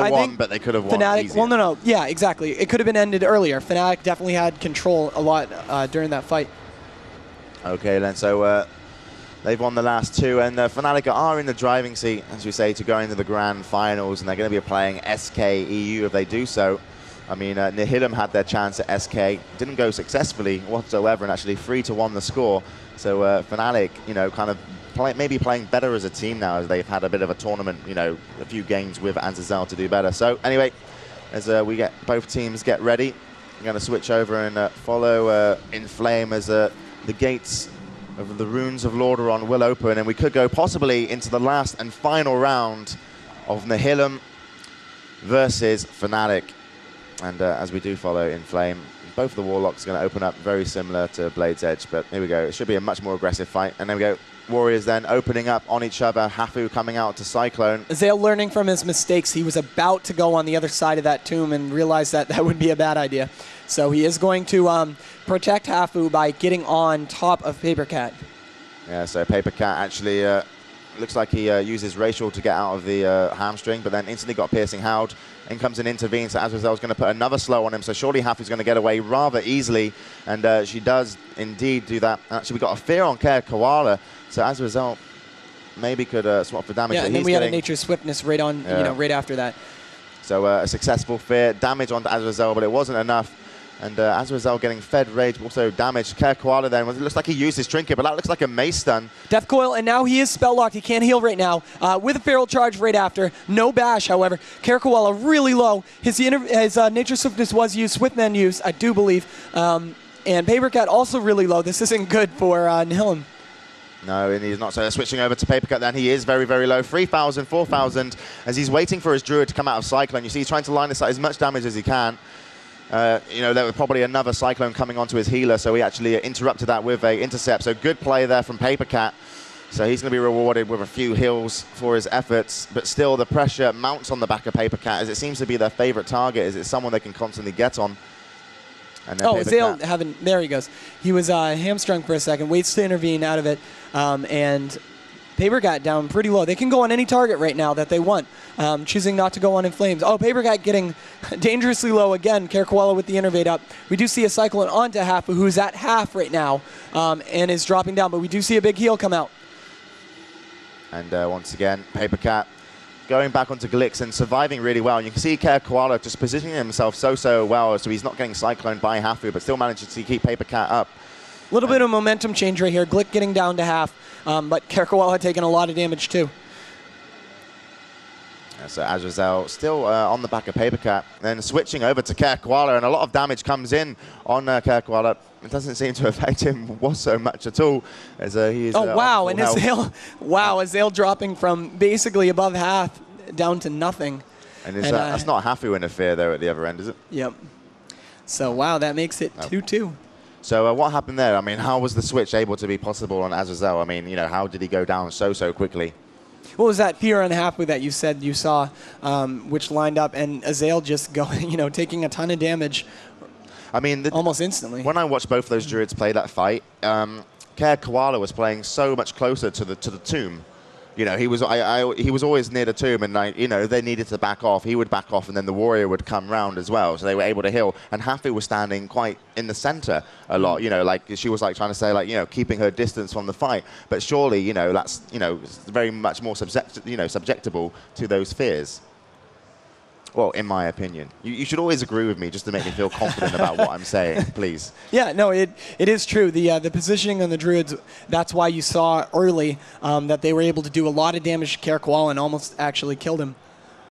have won, but they could have won Fnatic, easier. well, no. Yeah, exactly. It could have been ended earlier. Fnatic definitely had control a lot during that fight. Okay, then, so they've won the last two, and Fnatic are in the driving seat, as we say, to go into the grand finals, and they're going to be playing SK EU if they do so. I mean, Nihilum had their chance at SK, didn't go successfully whatsoever, and actually 3-1 the score. So Fnatic, you know, kind of maybe playing better as a team now, as they've had a bit of a tournament, you know, a few games with Azazel to do better. So anyway, as we get both teams get ready, I'm going to switch over and follow In Flame as the gates of the Runes of Lordaeron will open, and we could go possibly into the last and final round of Nihilum versus Fnatic. And as we do follow In Flame, both of the Warlocks are going to open up very similar to Blade's Edge, but here we go. It should be a much more aggressive fight. And there we go. Warriors then opening up on each other. Hafu coming out to Cyclone. Zale learning from his mistakes. He was about to go on the other side of that tomb and realized that that would be a bad idea. So he is going to protect Hafu by getting on top of Paper Cat. Yeah, so Paper Cat actually looks like he uses Racial to get out of the hamstring, but then instantly got Piercing Howd. In comes and intervenes, so Azazel's going to put another slow on him, so surely Hafu's going to get away rather easily, and she does indeed do that. Actually, we got a fear on Care Koala, so Azazel maybe could swap for damage. Yeah, and then we had a Nature's Swiftness right on, you know, right after that. So a successful fear, damage onto Azazel, but it wasn't enough. And Azazel getting fed rage, also damaged. Care Koala then, it looks like he used his trinket, but that looks like a mace stun. Death Coil, and now he is spell locked. He can't heal right now. With a Feral Charge right after. No bash, however. Care Koala really low. His Nature Swiftness was used, Swiftman used, I do believe. And Paper Cat also really low. This isn't good for Nihilum. No, and he's not. So switching over to Paper Cut, then he is very, very low. 3,000, 4,000, as he's waiting for his Druid to come out of Cyclone. You see he's trying to line this out as much damage as he can. You know, there was probably another Cyclone coming onto his healer, so he actually interrupted that with a intercept. So good play there from Paper Cat. So he's going to be rewarded with a few heals for his efforts, but still the pressure mounts on the back of Paper Cat, as it seems to be their favorite target, as it's someone they can constantly get on. And oh, Zale there he goes. He was hamstrung for a second, waits to intervene out of it, and Paper Cat down pretty low. They can go on any target right now that they want, choosing not to go on In Flames. Oh, Paper Cat getting dangerously low again. Care Koala with the Innervate up. We do see a Cyclone onto Hafu, who's at half right now, and is dropping down, but we do see a big heal come out. And once again, Paper Cat going back onto Glix and surviving really well. And you can see Care Koala just positioning himself so well, so he's not getting cycloned by Hafu, but still manages to keep Paper Cat up. A little bit of momentum change right here. Glick getting down to half, but Care Koala taking a lot of damage too. So Azazel still on the back of Paper Cat, then switching over to Care Koala, and a lot of damage comes in on Care Koala. It doesn't seem to affect him so much at all, as he is. Oh wow! And Azale dropping from basically above half down to nothing. And that's not Hafu in a fear though at the other end, is it? Yep. So wow, that makes it 2-2. So what happened there? I mean, how was the switch able to be possible on Azazel? I mean, you know, how did he go down so quickly? What was that fear on Hafu that you said you saw, which lined up, and Azale just going, you know, taking a ton of damage. I mean, almost instantly. When I watched both of those Druids play that fight, Care Koala was playing so much closer to the tomb. You know, he was always near the tomb, and you know, they needed to back off. He would back off, and then the warrior would come round as well, so they were able to heal. And Hafu was standing quite in the center a lot. You know, like she was like trying to say, like, you know, keeping her distance from the fight. But surely, you know, that's, you know, very much more subjectable to those fears. Well, in my opinion. You should always agree with me just to make me feel confident about what I'm saying, please. Yeah, no, it is true. The positioning on the Druids, that's why you saw early that they were able to do a lot of damage to Care Koala and almost actually killed him.